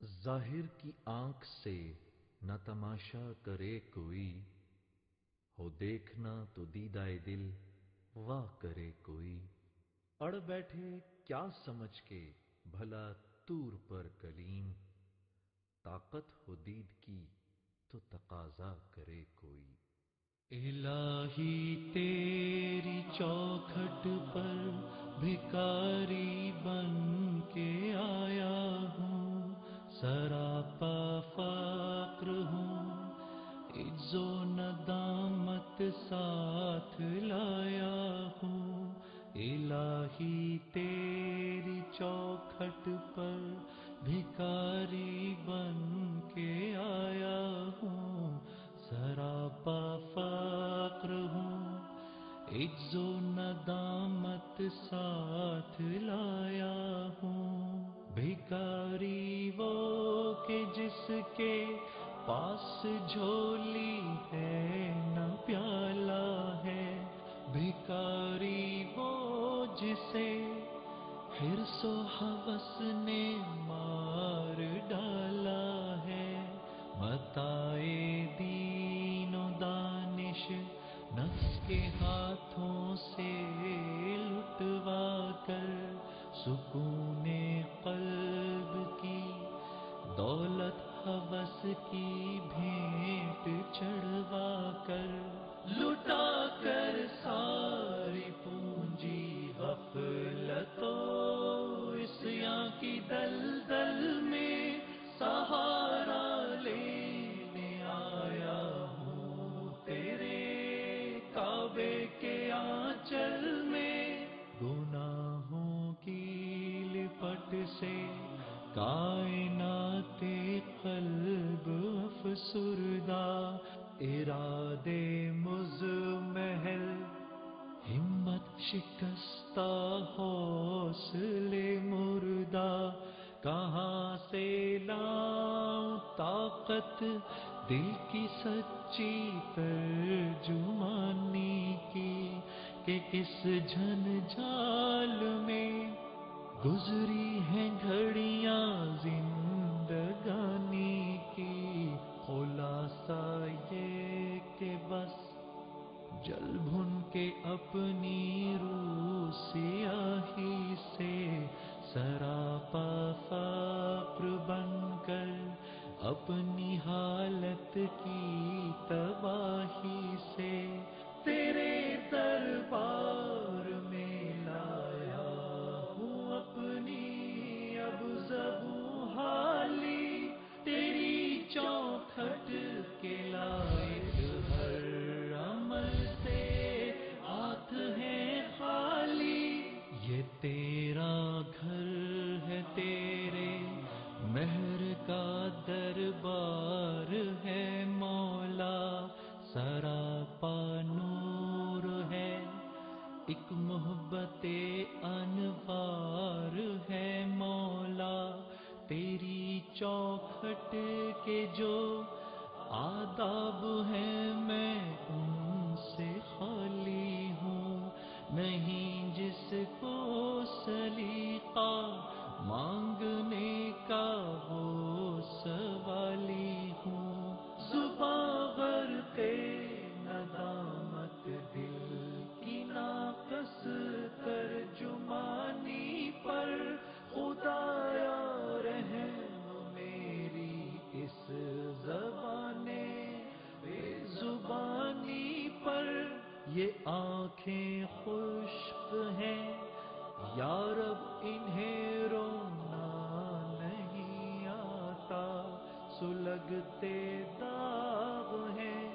ظاہر کی آنکھ سے نہ تماشا کرے کوئی، ہو دیکھنا تو دیدائے دل واہ کرے کوئی۔ اڑ بیٹھے کیا سمجھ کے بھلا طور پر کلیم، طاقت ہو دید کی تو تقاضا کرے کوئی۔ الہی تیری چوکھٹ پر بھکاری بن کے آیا ہوں، سراپا فقر ہوں، عجز و ندامت ساتھ لایا ہوں۔ الہی تیری چوکھٹ پر بھکاری بن کے آیا ہوں، سراپا فقر ہوں، عجز و ندامت ساتھ لایا ہوں۔ بھکاری وہ کہ جس کے پاس جھولی ہے نہ پیالہ ہے، بھکاری وہ جسے حرص و ہوس نے مار ڈالا ہے۔ متاع دین و دانش نفس کے ہاتھوں سے لٹوا کر، سکون قلب کی دولت ہوس کی بھیٹ چڑھوا کر، لٹا کر ساری پونجی غفلت و عصیاں کی دلدل میں سہارا لینے آیا ہوں تیرے کعبے کے آنچل میں۔ گناہوں کی لپٹ سے کائنات قلب افسردہ، ارادے مزمحل ہمت شکستہ حوصلے مردہ، کہاں سے لاؤں طاقت دل کی سچی ترجمانی کی، کہ کس جھنجھال میں گزری ہیں گھڑیاں زندگانی کی۔ خلاصہ یہ کہ بس جل بھن کے اپنی روح سیاہی سے، سراپا فقر بن کر اپنی حالت کی تباہی سے، تیرے دربار میں لایا ہوں اپنی اب زبوں حالی، تیری چوکھٹ کے لائق ہر عمل سے ہاتھ ہیں خالی۔ یہ تیرا گھر ہے، تیرے مہر کا دربار ہے مولا، سراپا نور ہے، ایک محبت انوار ہے مولا۔ تیری چوکھٹ کے جو آداب ہیں میں ان سے خالی ہوں، نہیں جس کو سلیقہ مانگنے کا وہ سوالی ہوں۔ زباں غرق ندامت دل کی ناقص ترجمانی پر، خدایا رحم میری اس زبان بے زبانی پر۔ یہ آنکھیں خشک ہیں یا رب انہیں رونا نہیں آتا، سلگتے داغ ہیں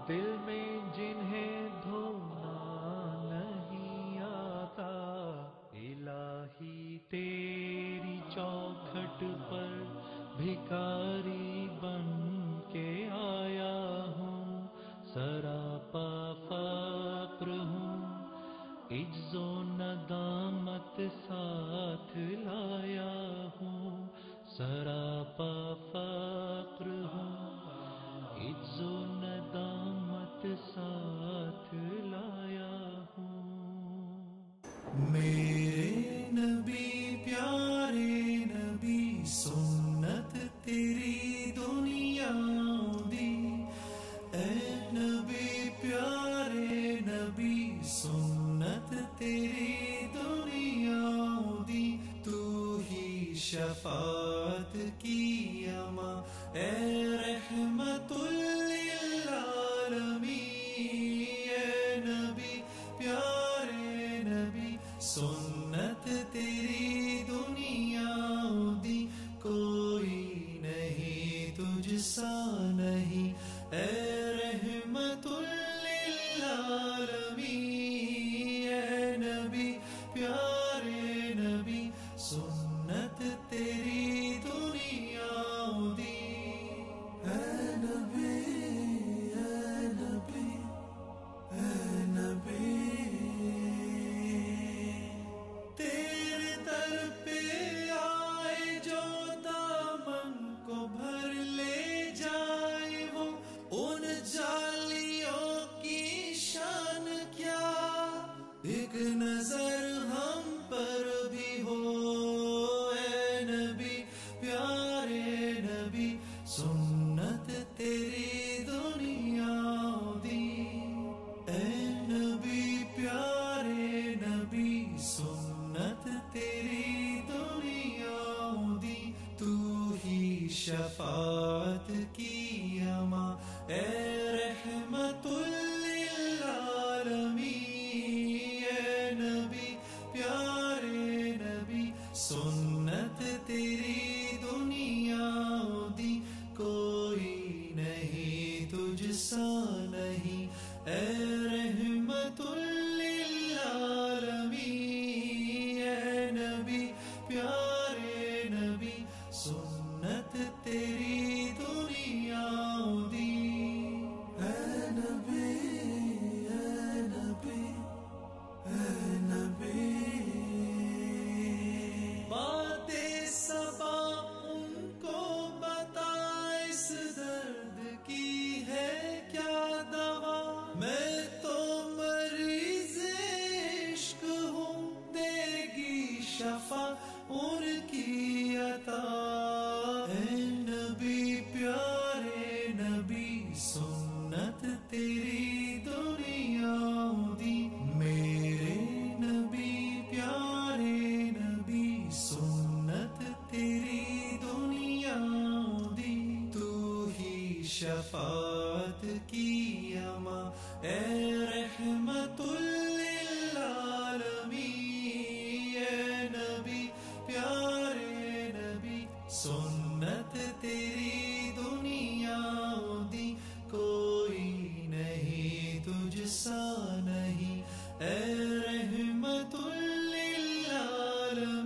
دل میں جنہیں دھونا نہیں آتا۔ الہی تیری چوکھٹ پر بھکاری بن کے آیا ہوں، سراپا فقر ہوں، عجز و ندامت ساتھ لایا ہوں، سراپا فقر ہوں، عجز و ندامت ساتھ لایا ہوں۔ میرے نبی پیارے نبی سنت شفاعت کی اما اے رحمت للعالمین اے نبی پیارے نبی سنت تیری دنیا دی کوئی نہیں تجھ سا نہیں اے رحمت للعالمین اے نبی پیارے نبی سنت تیری دنیا دی اے نبی اے نبی اے نبی تیرے در پہ آئے جو دامن کو بھر لے جائے وہ ان جالیوں کی شان کیا ایک نظر ہم پر بھی ہو اے نبی پیارے نبی سنت تیری دنیا دی اے نبی پیارے نبی سنت تیری دنیا دی تو ہی شفاعت کی اما اے رحمت للعالمین اے نبی پیارے نبی سنت تیری دنیا دی کوئی نہیں تجھ سا نہیں اے رحمت للعالمین اے نبی پیارے نبی سنت تیری دنیا دی اے نبی اے نبی اے نبی بات صبا ان کو بتا اس درد کی ہے کیا دوا میں تو مریض عشق ہوں دے گی شفا ان کی عطا اے نبی پیارے نبی سنت تیری دنیا دی میرے نبی پیارے نبی سنت تیری دنیا دی تو ہی شفاعت کی اما اے رحمت للعالمین اے نبی پیارے نبی سنت تیری دنیا دی کوئی نہیں تجھ سا نہیں اے رحمت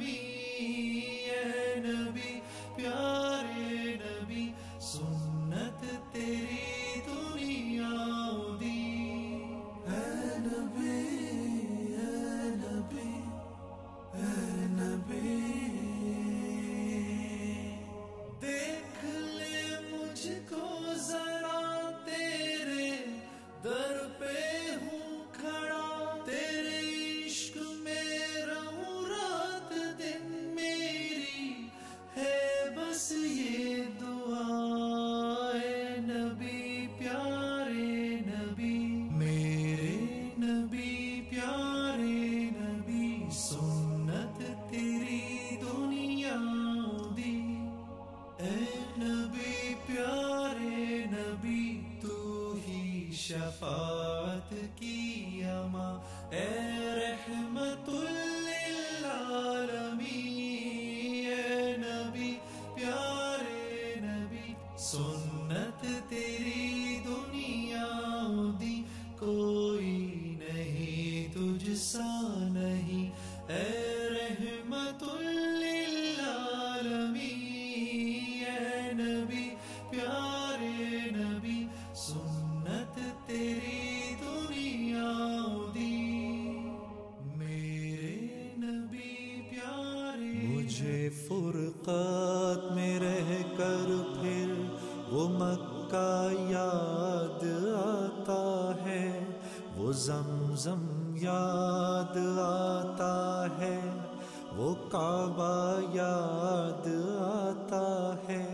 للعالمین اے نبی پیارے نبی سنت تیری دنیا دی اے نبی اے نبی اے نبی دیکھ لے مجھ کو ذرا تیرے در پہ ہوں کھڑا تیرے عشق میں رہوں رات دن میری ہے بس یہ دعا اے نبی پیارے نبی میرے نبی پیارے نبی سنت تیری دنیا دی اے نبی پیارے نبی تو ہی شفاعت کی اما اے رحمت للعالمین اے نبی پیارے نبی سنت تیری دنیا دی کوئی نہیں تجھ سا نہیں اے رحمت للعالمین اے نبی پیارے نبی سنت تیری دنیا دی میرے نبی پیارے مجھے فرقات میں رہ کر پھر وہ مکہ یاد آتا ہے وہ زمزم یاد آتا ہے وہ کعبہ یاد آتا ہے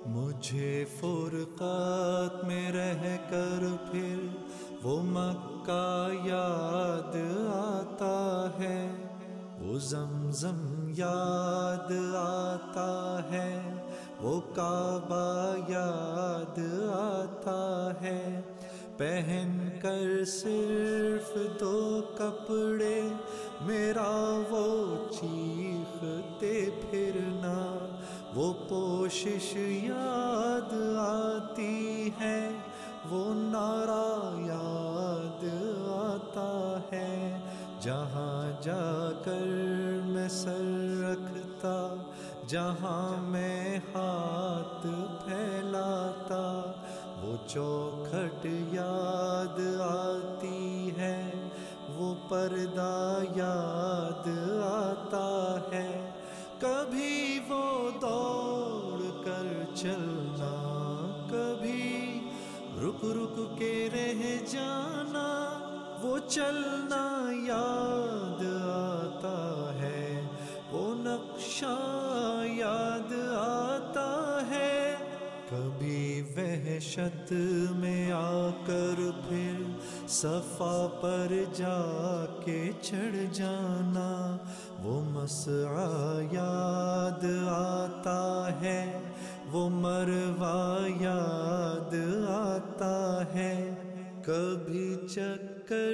مجھے فرقات میں رہ کر پھر وہ مکہ یاد آتا ہے وہ زمزم یاد آتا وہ کعبہ یاد آتا ہے، پہن کر صرف 2 کپڑے میرا وہ چیختے پھرنا، وہ پوشش یاد آتی ہے، وہ نعرہ یاد آتا ہے، جہاں جا کر میں سر رکھتا، جہاں میں ہاتھ پھیلاتا، وہ چوکھٹ یاد آتی ہے، وہ پردہ یاد آتا ہے، کبھی وہ دوڑ کر چلنا، کبھی رک رک کے رہ جانا، وہ چلنا یاد آتا ہے، وہ نقشہ یاد آتا ہے، کبھی وحشت میں آ کر پھر صفا پر جا کے چڑھ جانا، وہ مسعی یاد آتا ہے، وہ مروہ یاد آتا ہے، کبھی چکر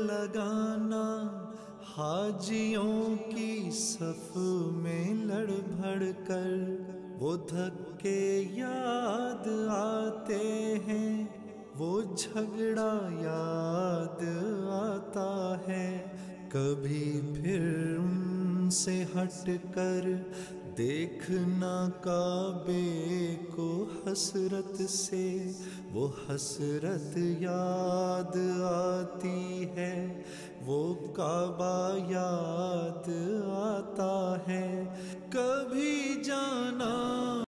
لگانا حاجیوں کی صف میں لڑ بھڑ کر، وہ دھکے یاد آتے ہیں، وہ جھگڑا یاد آتا ہے، کبھی پھر ان سے ہٹ کر دیکھنا کعبے کو حسرت سے، وہ حسرت یاد آتی ہے، وہ کعبہ یاد آتا ہے،